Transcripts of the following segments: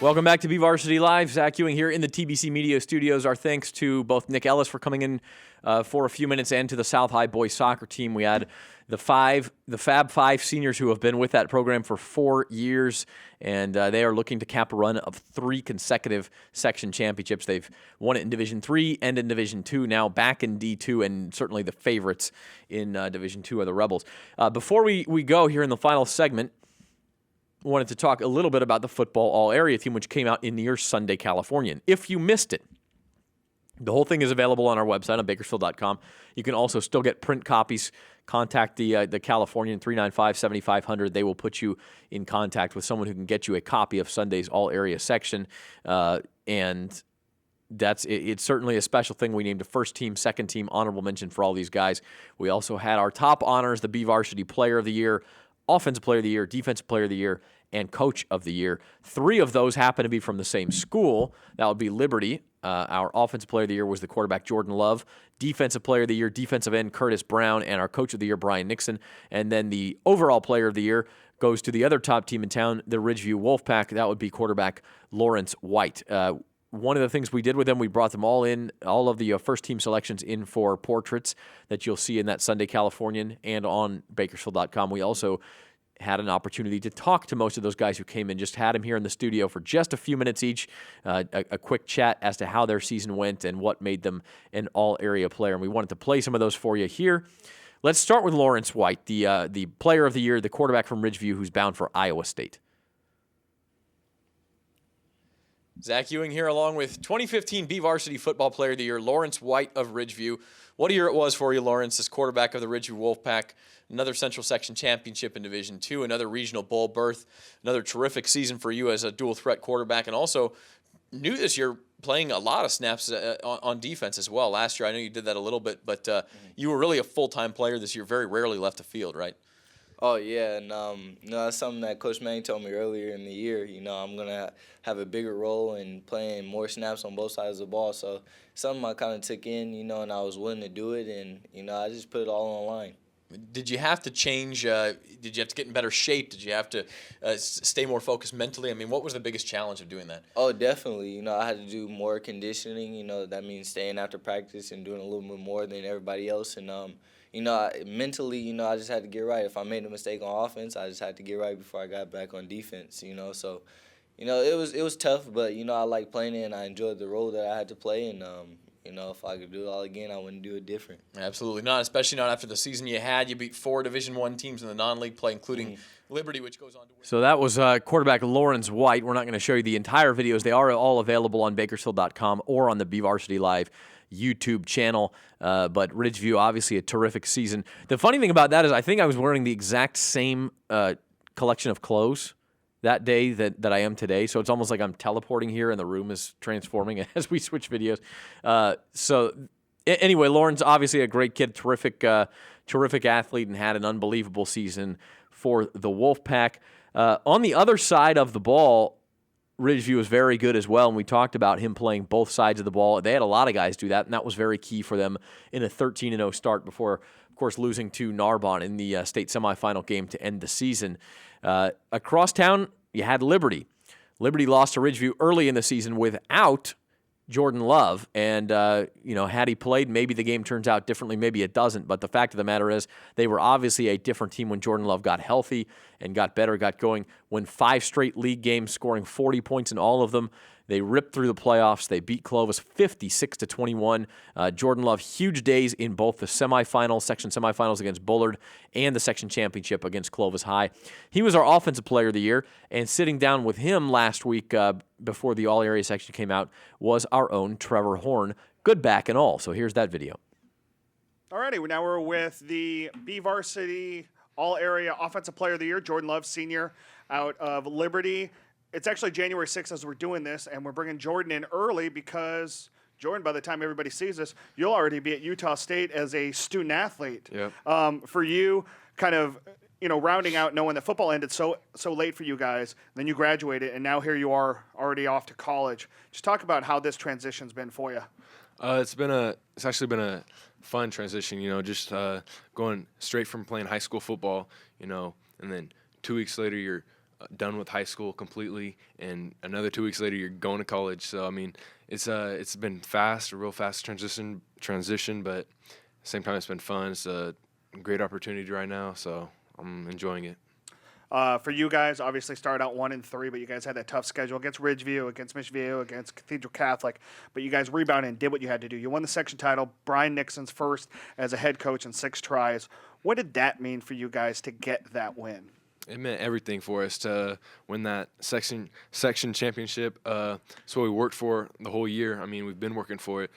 Welcome back to BVarsity Live. Zach Ewing here in the TBC Media Studios. Our thanks to both Nick Ellis for coming in for a few minutes and to the South High boys soccer team. We had the Fab Five seniors who have been with that program for 4 years, and they are looking to cap a run of 3 consecutive section championships. They've won it in Division III and in Division II, now back in D2, and certainly the favorites in Division II are the Rebels. Before we go here in the final segment, wanted to talk a little bit about the football all-area team, which came out in your Sunday Californian. If you missed it, the whole thing is available on our website on Bakersfield.com. You can also still get print copies. Contact the Californian 395-7500. They will put you in contact with someone who can get you a copy of Sunday's all-area section. And it's certainly a special thing. We named a first team, second team, honorable mention for all these guys. We also had our top honors, the BVarsity Player of the Year, Offensive Player of the Year, Defensive Player of the Year, and Coach of the Year. 3 of those happen to be from the same school. That would be Liberty. Our Offensive Player of the Year was the quarterback Jordan Love. Defensive Player of the Year, defensive end Kurtis Brown, and our Coach of the Year, Bryan Nixon. And then the overall Player of the Year goes to the other top team in town, the Ridgeview Wolfpack. That would be quarterback Lawrence White. One of the things we did with them, we brought them all in, all of the first team selections in for portraits that you'll see in that Sunday Californian and on Bakersfield.com. We also had an opportunity to talk to most of those guys who came in, just had them here in the studio for just a few minutes each, a quick chat as to how their season went and what made them an all-area player. And we wanted to play some of those for you here. Let's start with Lawrence White, the Player of the Year, the quarterback from Ridgeview who's bound for Iowa State. Zach Ewing here along with 2015 BVarsity Football Player of the Year, Lawrence White of Ridgeview. What a year it was for you, Lawrence, as quarterback of the Ridgeview Wolfpack. Another Central Section championship in Division II, another regional bowl berth, another terrific season for you as a dual-threat quarterback, and also new this year playing a lot of snaps on defense as well. Last year, I know you did that a little bit, but you were really a full-time player this year, very rarely left the field, right? Oh, yeah, and that's something that Coach Manning told me earlier in the year. I'm going to have a bigger role in playing more snaps on both sides of the ball. So something I kind of took in, and I was willing to do it, and, I just put it all on the line. Did you have to change? Did you have to get in better shape? Did you have to stay more focused mentally? I mean, what was the biggest challenge of doing that? Oh, definitely. I had to do more conditioning. That means staying after practice and doing a little bit more than everybody else. And, mentally, I just had to get right. If I made a mistake on offense, I just had to get right before I got back on defense, So, it was tough, but, I liked playing it, and I enjoyed the role that I had to play. And, if I could do it all again, I wouldn't do it different. Absolutely not, especially not after the season you had. You beat 4 Division I teams in the non-league play, including Liberty, which goes on to win. So that was quarterback Lawrence White. We're not going to show you the entire videos. They are all available on Bakersfield.com or on the BVarsity Live YouTube channel. But Ridgeview, obviously a terrific season. The funny thing about that is I think I was wearing the exact same collection of clothes that day that I am today. So it's almost like I'm teleporting here and the room is transforming as we switch videos. Anyway, Lawrence, obviously a great kid, terrific athlete, and had an unbelievable season for the Wolfpack. On the other side of the ball, Ridgeview was very good as well, and we talked about him playing both sides of the ball. They had a lot of guys do that, and that was very key for them in a 13-0 start before, of course, losing to Narbonne in the state semifinal game to end the season. Across town, you had Liberty. Liberty lost to Ridgeview early in the season without Jordan Love, and had he played, maybe the game turns out differently, maybe it doesn't, but the fact of the matter is they were obviously a different team when Jordan Love got healthy and got better, got going, won 5 straight league games, scoring 40 points in all of them. They ripped through the playoffs. They beat Clovis 56-21. Jordan Love, huge days in both the semifinals, section semifinals against Bullard, and the section championship against Clovis High. He was our Offensive Player of the Year, and sitting down with him last week before the all-area section came out was our own Trevor Horn, good back and all. So here's that video. All righty, now we're with the BVarsity All-Area Offensive Player of the Year, Jordan Love, senior, out of Liberty. It's actually January 6th as we're doing this, and we're bringing Jordan in early because, Jordan, by the time everybody sees this, you'll already be at Utah State as a student athlete. Yep. For you, kind of, rounding out knowing that football ended so late for you guys, then you graduated, and now here you are already off to college. Just talk about how this transition's been for you. It's actually been a fun transition, just going straight from playing high school football, and then 2 weeks later you're done with high school completely, and another 2 weeks later you're going to college. So I mean, it's been fast, a real fast transition, but at the same time it's been fun. It's a great opportunity right now, so I'm enjoying it. For you guys, obviously started out 1-3, but you guys had that tough schedule against Ridgeview, against Mission Viejo, against Cathedral Catholic. But you guys rebounded and did what you had to do. You won the section title. Bryan Nixon's first as a head coach in 6 tries. What did that mean for you guys to get that win? It meant everything for us to win that section championship. It's what we worked for the whole year. I mean, we've been working for it.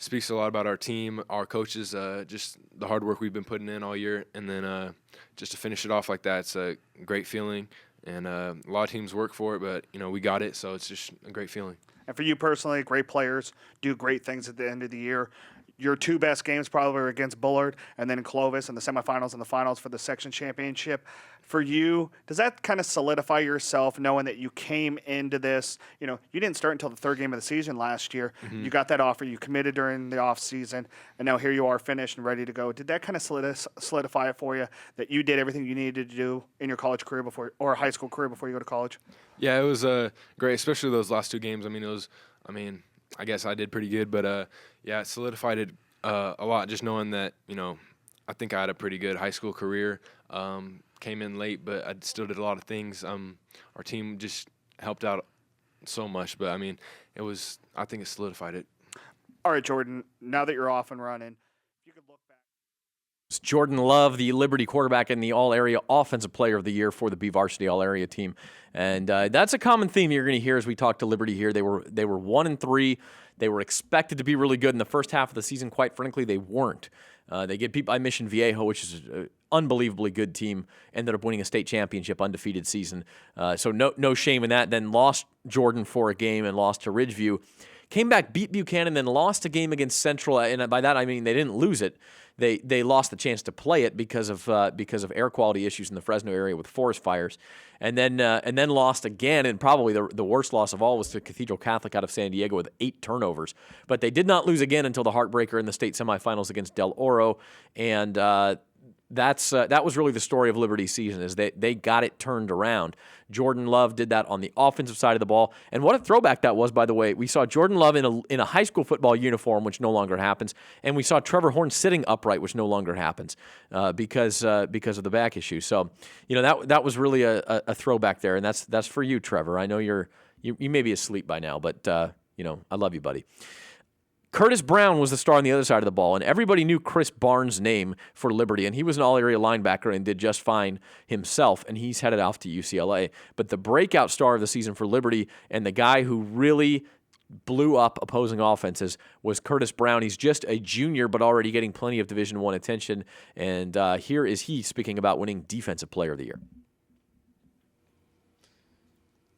Speaks a lot about our team, our coaches, just the hard work we've been putting in all year, and then just to finish it off like that, it's a great feeling. And a lot of teams work for it, but we got it, so it's just a great feeling. And for you personally, great players do great things at the end of the year. Your 2 best games probably were against Bullard and then Clovis in the semifinals and the finals for the section championship. For you, does that kind of solidify yourself knowing that you came into this? You didn't start until the 3rd game of the season last year. Mm-hmm. You got that offer. You committed during the off season, and now here you are finished and ready to go. Did that kind of solidify it for you that you did everything you needed to do in your college career or high school career before you go to college? Yeah, it was great, especially those last 2 games. I guess I did pretty good, but it solidified it a lot just knowing that, I think I had a pretty good high school career. Came in late, but I still did a lot of things. Our team just helped out so much, but I think it solidified it. All right, Jordan, now that you're off and running, if you could look back. It's Jordan Love, the Liberty quarterback and the All-Area Offensive Player of the Year for the BVarsity All-Area team. And that's a common theme you're going to hear as we talk to Liberty here. They were 1-3. They were expected to be really good in the first half of the season. Quite frankly, they weren't. They get beat by Mission Viejo, which is an unbelievably good team. Ended up winning a state championship, undefeated season. So no shame in that. Then lost Jordan for a game and lost to Ridgeview. Came back, beat Buchanan, then lost a game against Central. And by that I mean they didn't lose it. They lost the chance to play it because of air quality issues in the Fresno area with forest fires, and then lost again. And probably the worst loss of all was to Cathedral Catholic out of San Diego with 8 turnovers. But they did not lose again until the heartbreaker in the state semifinals against Del Oro, and that was really the story of Liberty's season, is they got it turned around. Jordan Love did that on the offensive side of the ball. And what a throwback that was, by the way. We saw Jordan Love in a high school football uniform, which no longer happens, and we saw Trevor Horn sitting upright, which no longer happens because of the back issue. So, that was really a throwback there, and that's for you, Trevor. I know you may be asleep by now, but I love you, buddy. Kurtis Brown was the star on the other side of the ball, and everybody knew Chris Barnes' name for Liberty, and he was an all-area linebacker and did just fine himself, and he's headed off to UCLA. But the breakout star of the season for Liberty and the guy who really blew up opposing offenses was Kurtis Brown. He's just a junior, but already getting plenty of Division I attention, and here is he speaking about winning Defensive Player of the Year.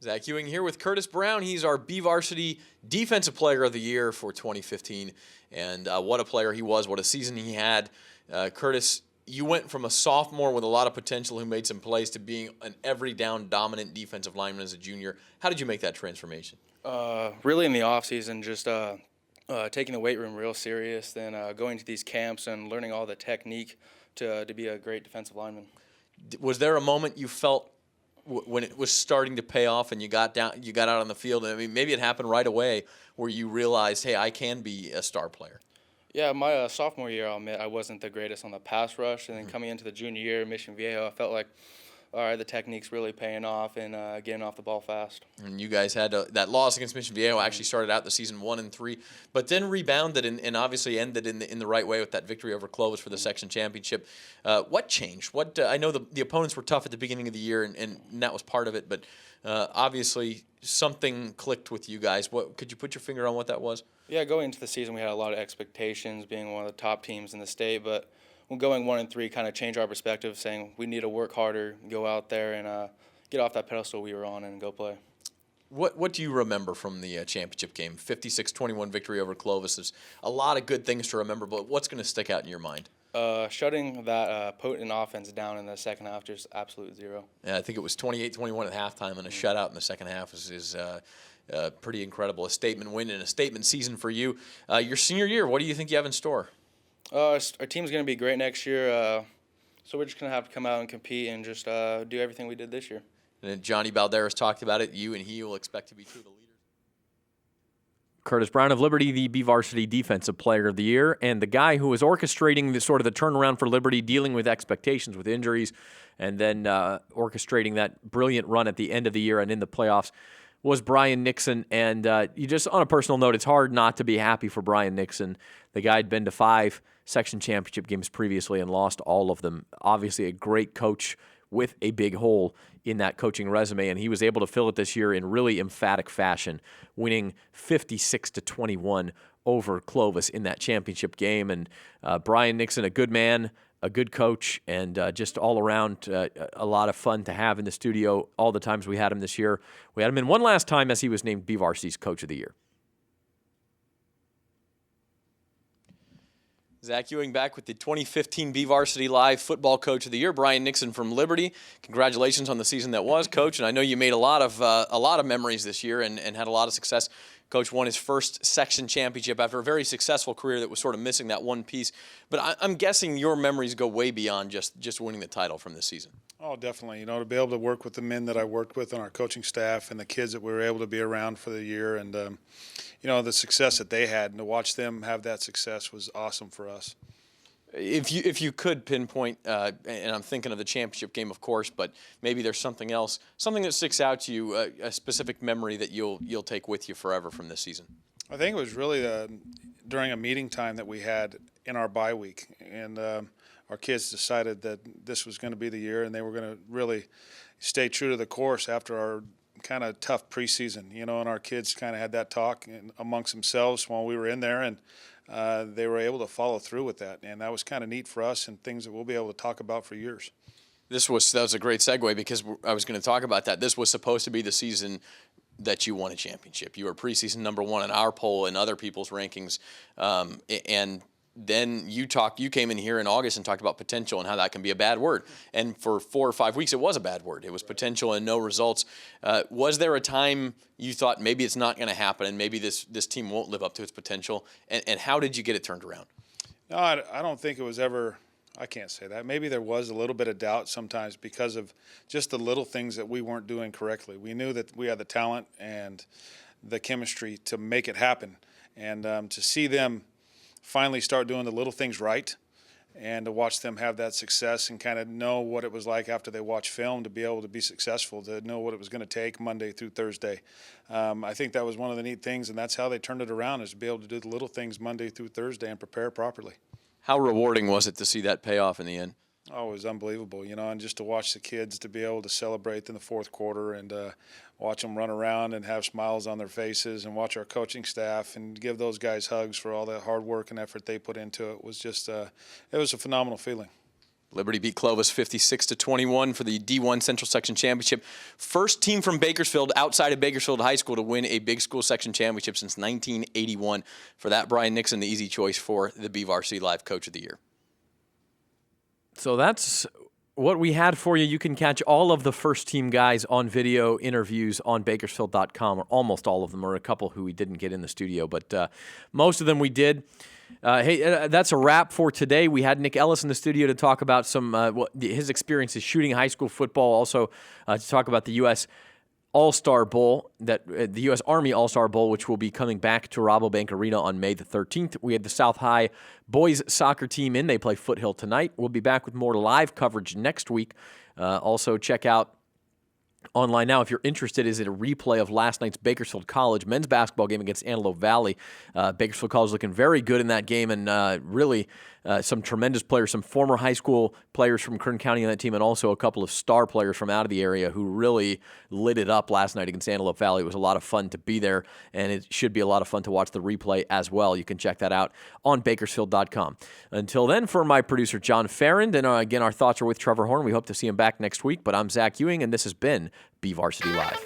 Zach Ewing here with Kurtis Brown. He's our BVarsity Defensive Player of the Year for 2015. And what a player he was, what a season he had. Kurtis, you went from a sophomore with a lot of potential who made some plays to being an every down dominant defensive lineman as a junior. How did you make that transformation? Really in the offseason, just taking the weight room real serious, then going to these camps and learning all the technique to be a great defensive lineman. Was there a moment you felt when it was starting to pay off and you got out on the field? I mean, maybe it happened right away where you realized, hey, I can be a star player. Yeah, my sophomore year, I'll admit, I wasn't the greatest on the pass rush. And then coming into the junior year, Mission Viejo, I felt like, all right, the technique's really paying off and getting off the ball fast. And you guys had that loss against Mission Viejo. Actually started out the season 1-3, but then rebounded and obviously ended in the right way with that victory over Clovis for the section championship. What changed? I know the opponents were tough at the beginning of the year, and that was part of it. But obviously something clicked with you guys. What could you put your finger on what that was? Yeah, going into the season, we had a lot of expectations, being one of the top teams in the state, but going 1-3 kind of changed our perspective, saying we need to work harder, go out there and get off that pedestal we were on and go play. What do you remember from the championship game? 56-21 victory over Clovis. There's a lot of good things to remember, but what's going to stick out in your mind? Shutting that potent offense down in the second half, just absolute zero. Yeah, I think it was 28-21 at halftime, and a shutout in the second half is pretty incredible. A statement win and a statement season for you. Your senior year, what do you think you have in store? Our team's going to be great next year. So we're just going to have to come out and compete and just do everything we did this year. And then Johnny Balderas talked about it. You and he will expect to be two of the leaders. Kurtis Brown of Liberty, the BVarsity Defensive Player of the Year, and the guy who was orchestrating the turnaround for Liberty, dealing with expectations with injuries, and then orchestrating that brilliant run at the end of the year and in the playoffs was Bryan Nixon. And you just, on a personal note, it's hard not to be happy for Bryan Nixon. The guy had been to 5 section championship games previously and lost all of them. Obviously a great coach with a big hole in that coaching resume, and he was able to fill it this year in really emphatic fashion, winning 56-21 over Clovis in that championship game. And Bryan Nixon, a good man, a good coach, and just all around a lot of fun to have in the studio all the times we had him this year. We had him in one last time as he was named BVarsity's Coach of the Year. Zach Ewing back with the 2015 BVarsity Live Football Coach of the Year, Bryan Nixon from Liberty. Congratulations on the season that was, Coach. And I know you made a lot of memories this year and had a lot of success. Coach won his first section championship after a very successful career that was sort of missing that one piece. But I'm guessing your memories go way beyond just winning the title from this season. Oh, definitely. You know, to be able to work with the men that I worked with on our coaching staff and the kids that we were able to be around for the year, and you know, the success that they had, and to watch them have that success was awesome for us. If you could pinpoint, and I'm thinking of the championship game, of course, but maybe there's something else, something that sticks out to you, a specific memory that you'll take with you forever from this season. I think it was really during a meeting time that we had in our bye week, and our kids decided that this was going to be the year, and they were going to really stay true to the course after our kind of tough preseason, you know, and our kids kind of had that talk amongst themselves while we were in there, and they were able to follow through with that, and that was kind of neat for us and things that we'll be able to talk about for years. That was a great segue, because I was going to talk about that. This was supposed to be the season that you won a championship. You were preseason number 1 in our poll and other people's rankings, and then you came in here in August and talked about potential and how that can be a bad word. And for 4 or 5 weeks, it was a bad word. It was potential and no results. Was there a time you thought maybe it's not going to happen and maybe this team won't live up to its potential? And how did you get it turned around? No, I don't think it was ever. I can't say that. Maybe there was a little bit of doubt sometimes because of just the little things that we weren't doing correctly. We knew that we had the talent and the chemistry to make it happen. And to see them finally start doing the little things right, and to watch them have that success and kind of know what it was like after they watch film to be able to be successful, to know what it was going to take Monday through Thursday. I think that was one of the neat things, and that's how they turned it around, is to be able to do the little things Monday through Thursday and prepare properly. How rewarding was it to see that pay off in the end? Oh, it was unbelievable, you know, and just to watch the kids to be able to celebrate in the fourth quarter and watch them run around and have smiles on their faces, and watch our coaching staff and give those guys hugs for all the hard work and effort they put into it. Was just it was a phenomenal feeling. Liberty beat Clovis 56-21 for the D1 Central Section Championship. First team from Bakersfield outside of Bakersfield High School to win a big school section championship since 1981. For that, Bryan Nixon, the easy choice for the BVarsity Live Coach of the Year. So that's what we had for you. You can catch all of the first-team guys on video interviews on Bakersfield.com, or almost all of them, or a couple who we didn't get in the studio, but most of them we did. Hey, that's a wrap for today. We had Nick Ellis in the studio to talk about his experiences shooting high school football, also to talk about the U.S. All-Star Bowl, the U.S. Army All-Star Bowl, which will be coming back to Rabobank Arena on May the 13th. We had the South High boys soccer team in. They play Foothill tonight. We'll be back with more live coverage next week. Also, check out online now, if you're interested, is it a replay of last night's Bakersfield College men's basketball game against Antelope Valley. Bakersfield College looking very good in that game, and really some tremendous players, some former high school players from Kern County on that team, and also a couple of star players from out of the area who really lit it up last night against Antelope Valley. It was a lot of fun to be there, and it should be a lot of fun to watch the replay as well. You can check that out on Bakersfield.com. Until then, for my producer, John Farrand, and again, our thoughts are with Trevor Horn. We hope to see him back next week, but I'm Zach Ewing, and this has been BVarsity Live.